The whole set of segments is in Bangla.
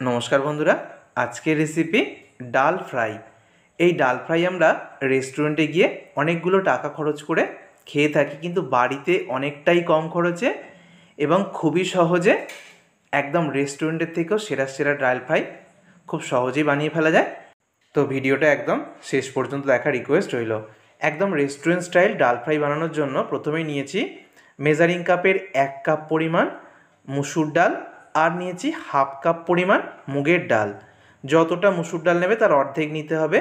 নমস্কার বন্ধুরা, আজকের রেসিপি ডাল ফ্রাই। এই ডাল ফ্রাই আমরা রেস্টুরেন্টে গিয়ে অনেকগুলো টাকা খরচ করে খেয়ে থাকি, কিন্তু বাড়িতে অনেকটাই কম খরচে এবং খুবই সহজে একদম রেস্টুরেন্টের থেকেও সেরা সেরা ডাল ফ্রাই খুব সহজেই বানিয়ে ফেলা যায়। তো ভিডিওটা একদম শেষ পর্যন্ত দেখার রিকোয়েস্ট রইল। একদম রেস্টুরেন্ট স্টাইল ডাল ফ্রাই বানানোর জন্য প্রথমেই নিয়েছি মেজারিং কাপের 1 কাপ পরিমাণ মুসুর ডাল, আর নিয়েছি হাফ কাপ পরিমাণ মুগের ডাল। যতটা মুসুর ডাল নেবে তার অর্ধেক নিতে হবে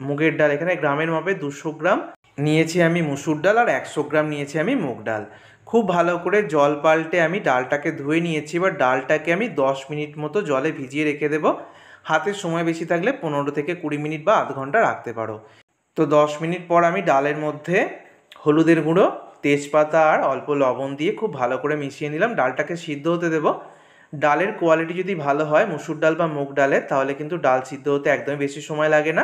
মুগের ডাল। এখানে গ্রামের মাপে 200 গ্রাম নিয়েছি আমি মুসুর ডাল, আর 100 গ্রাম নিয়েছি আমি মুগ ডাল। খুব ভালো করে জল পাল্টে আমি ডালটাকে ধুয়ে নিয়েছি। এবার ডালটাকে আমি 10 মিনিট মতো জলে ভিজিয়ে রেখে দেবো। হাতের সময় বেশি থাকলে 15 থেকে 20 মিনিট বা আধ ঘন্টা রাখতে পারো। তো 10 মিনিট পর আমি ডালের মধ্যে হলুদের গুঁড়ো, তেজপাতা আর অল্প লবণ দিয়ে খুব ভালো করে মিশিয়ে নিলাম। ডালটাকে সিদ্ধ হতে দেবো। ডালের কোয়ালিটি যদি ভালো হয় মুসুর ডাল বা মুগ ডালের, তাহলে কিন্তু ডাল সিদ্ধ হতে একদমই বেশি সময় লাগে না।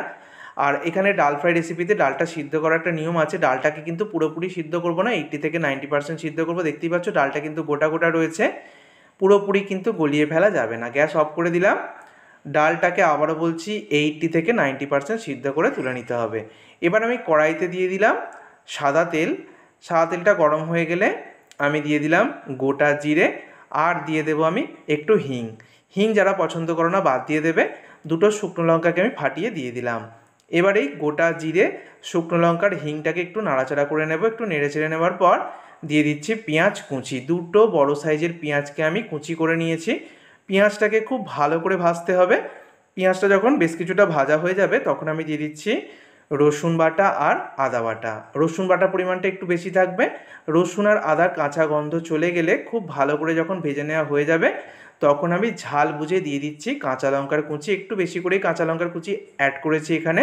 আর এখানে ডাল ফ্রাই রেসিপিতে ডালটা সিদ্ধ করার একটা নিয়ম আছে। ডালটাকে কিন্তু পুরোপুরি সিদ্ধ করবো না, 80 থেকে 90% সিদ্ধ করবো। দেখতেই পাচ্ছ ডালটা কিন্তু গোটা গোটা রয়েছে, পুরোপুরি কিন্তু গলিয়ে ফেলা যাবে না। গ্যাস অফ করে দিলাম। ডালটাকে আবারও বলছি 80 থেকে 90% সিদ্ধ করে তুলে নিতে হবে। এবার আমি কড়াইতে দিয়ে দিলাম সাদা তেল। সাদা তেলটা গরম হয়ে গেলে আমি দিয়ে দিলাম গোটা জিরে, আর দিয়ে দেবো আমি একটু হিং। হিং যারা পছন্দ করো না বাদ দিয়ে দেবে। 2টো শুকনো লঙ্কাকে আমি ফাটিয়ে দিয়ে দিলাম। এবার এই গোটা জিরে, শুকনো লঙ্কার হিংটাকে একটু নাড়াচাড়া করে নেব। একটু নেড়ে চেড়ে নেওয়ার পর দিয়ে দিচ্ছি পেঁয়াজ কুচি। 2টো বড় সাইজের পেঁয়াজকে আমি কুচি করে নিয়েছি। পেঁয়াজটাকে খুব ভালো করে ভাজতে হবে। পেঁয়াজটা যখন বেশ কিছুটা ভাজা হয়ে যাবে তখন আমি দিয়ে দিচ্ছি রসুন বাটা আর আদা বাটা। রসুন বাটা পরিমাণটা একটু বেশি থাকবে। রসুন আর আদার কাঁচা গন্ধ চলে গেলে খুব ভালো করে যখন ভেজে নেওয়া হয়ে যাবে তখন আমি ঝাল বুঝে দিয়ে দিচ্ছি কাঁচা লঙ্কার কুচি। একটু বেশি করেই কাঁচা লঙ্কার কুচি অ্যাড করেছি এখানে।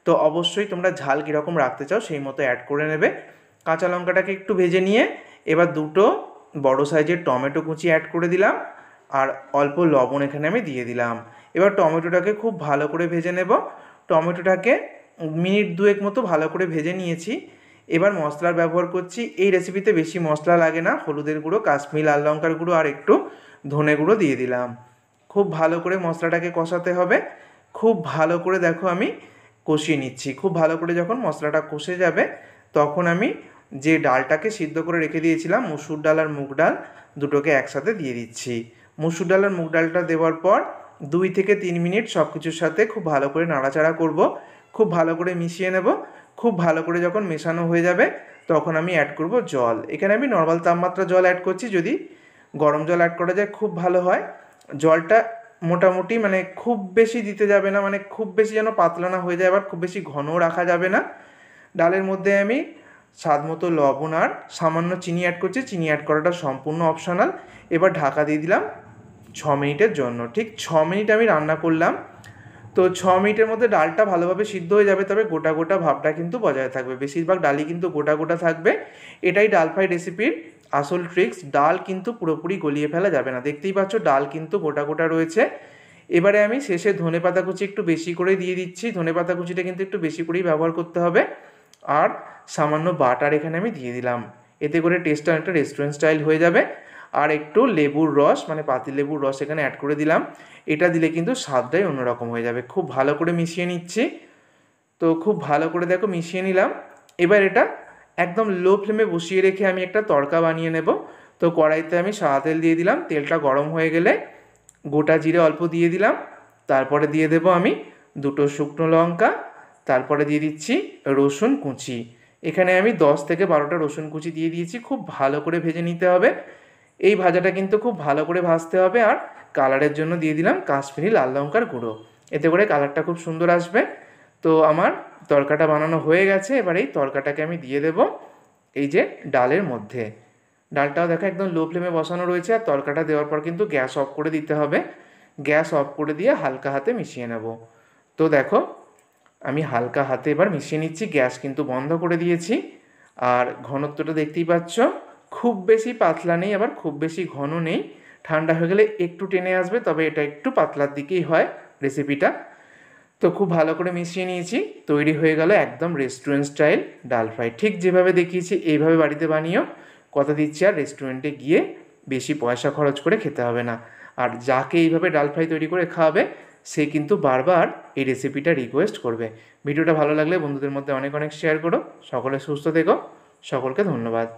তো অবশ্যই তোমরা ঝাল কীরকম রাখতে চাও সেই মতো অ্যাড করে নেবে। কাঁচা লঙ্কাটাকে একটু ভেজে নিয়ে এবার 2টো বড় সাইজের টমেটো কুচি অ্যাড করে দিলাম, আর অল্প লবণ এখানে আমি দিয়ে দিলাম। এবার টমেটোটাকে খুব ভালো করে ভেজে নেব। টমেটোটাকে মিনিট 2 মতো ভালো করে ভেজে নিয়েছি। এবার মশলার ব্যবহার করছি। এই রেসিপিতে বেশি মশলা লাগে না। হলুদের গুঁড়ো, কাশ্মীরি লাল লঙ্কার গুঁড়ো আর একটু ধনে গুঁড়ো দিয়ে দিলাম। খুব ভালো করে মশলাটাকে কষাতে হবে। খুব ভালো করে দেখো আমি কষিয়ে নিচ্ছি। খুব ভালো করে যখন মশলাটা কষে যাবে তখন আমি যে ডালটাকে সিদ্ধ করে রেখে দিয়েছিলাম মুসুর ডাল আর মুগ ডাল, দুটোকে একসাথে দিয়ে দিচ্ছি। মুসুর ডাল আর মুগ ডালটা দেওয়ার পর 2 থেকে 3 মিনিট সব কিছুর সাথে খুব ভালো করে নাড়াচাড়া করব। খুব ভালো করে মিশিয়ে নেব। খুব ভালো করে যখন মেশানো হয়ে যাবে তখন আমি অ্যাড করব জল। এখানে আমি নর্মাল তাপমাত্রা জল অ্যাড করছি। যদি গরম জল অ্যাড করা যায় খুব ভালো হয়। জলটা মোটামুটি মানে খুব বেশি দিতে যাবে না, মানে খুব বেশি যেন পাতলা না হয়ে যায়, আবার খুব বেশি ঘনও রাখা যাবে না। ডালের মধ্যে আমি স্বাদ মতো লবণ আর সামান্য চিনি অ্যাড করছি। চিনি অ্যাড করাটা সম্পূর্ণ অপশনাল। এবার ঢাকা দিয়ে দিলাম 6 মিনিটের জন্য। ঠিক 6 মিনিট আমি রান্না করলাম। তো 6 মিনিটের মধ্যে ডালটা ভালোভাবে সিদ্ধ হয়ে যাবে, তবে গোটা গোটা ভাবটা কিন্তু বজায় থাকবে। বেশিরভাগ ডালই কিন্তু গোটা গোটা থাকবে। এটাই ডাল ফ্রাই রেসিপির আসল ট্রিক্স। ডাল কিন্তু পুরোপুরি গলিয়ে ফেলা যাবে না। দেখতেই পাচ্ছ ডাল কিন্তু গোটা গোটা রয়েছে। এবারে আমি শেষে ধনেপাতা কুচি একটু বেশি করে দিয়ে দিচ্ছি। ধনেপাতা কুচিটা কিন্তু একটু বেশি করেই ব্যবহার করতে হবে। আর সামান্য বাটার এখানে আমি দিয়ে দিলাম। এতে করে টেস্টটা অনেকটা রেস্টুরেন্ট স্টাইল হয়ে যাবে। আর একটু লেবুর রস মানে পাতিলেবুর রস এখানে অ্যাড করে দিলাম। এটা দিলে কিন্তু স্বাদটাই অন্যরকম হয়ে যাবে। খুব ভালো করে মিশিয়ে নিচ্ছি। তো খুব ভালো করে দেখো মিশিয়ে নিলাম। এবার এটা একদম লো ফ্লেমে বসিয়ে রেখে আমি একটা তড়কা বানিয়ে নেব। তো কড়াইতে আমি সাদা তেল দিয়ে দিলাম। তেলটা গরম হয়ে গেলে গোটা জিরে অল্প দিয়ে দিলাম। তারপরে দিয়ে দেবো আমি 2টো শুকনো লঙ্কা। তারপরে দিয়ে দিচ্ছি রসুন কুচি। এখানে আমি 10 থেকে 12টা রসুন কুচি দিয়ে দিয়েছি। খুব ভালো করে ভেজে নিতে হবে। এই ভাজাটা কিন্তু খুব ভালো করে ভাজতে হবে। আর কালারের জন্য দিয়ে দিলাম কাশ্মীরি লাল লঙ্কার গুঁড়ো। এতে করে কালারটা খুব সুন্দর আসবে। তো আমার তরকাটা বানানো হয়ে গেছে। এবার এই তরকাটাকে আমি দিয়ে দেব এই যে ডালের মধ্যে। ডালটাও দেখো একদম লো ফ্লেমে বসানো রয়েছে। আর তরকাটা দেওয়ার পর কিন্তু গ্যাস অফ করে দিতে হবে। গ্যাস অফ করে দিয়ে হালকা হাতে মিশিয়ে নেব। তো দেখো আমি হালকা হাতে এবার মিশিয়ে নিচ্ছি। গ্যাস কিন্তু বন্ধ করে দিয়েছি। আর ঘনত্বটা দেখতেই পাচ্ছ, খুব বেশি পাতলা নেই আবার খুব বেশি ঘন নেই। ঠান্ডা হয়ে গেলে একটু টেনে আসবে, তবে এটা একটু পাতলার দিকেই হয় রেসিপিটা। তো খুব ভালো করে মিশিয়ে নিয়েছি। তৈরি হয়ে গেল একদম রেস্টুরেন্ট স্টাইল ডাল ফ্রাই। ঠিক যেভাবে দেখিয়েছি এইভাবে বাড়িতে বানিয়েও কথা দিচ্ছি আর রেস্টুরেন্টে গিয়ে বেশি পয়সা খরচ করে খেতে হবে না। আর যাকে এইভাবে ডাল ফ্রাই তৈরি করে খাওয়াবে সে কিন্তু বারবার এই রেসিপিটা রিকোয়েস্ট করবে। ভিডিওটা ভালো লাগলে বন্ধুদের মধ্যে অনেক অনেক শেয়ার করো। সকলে সুস্থ থেকো। সকলকে ধন্যবাদ।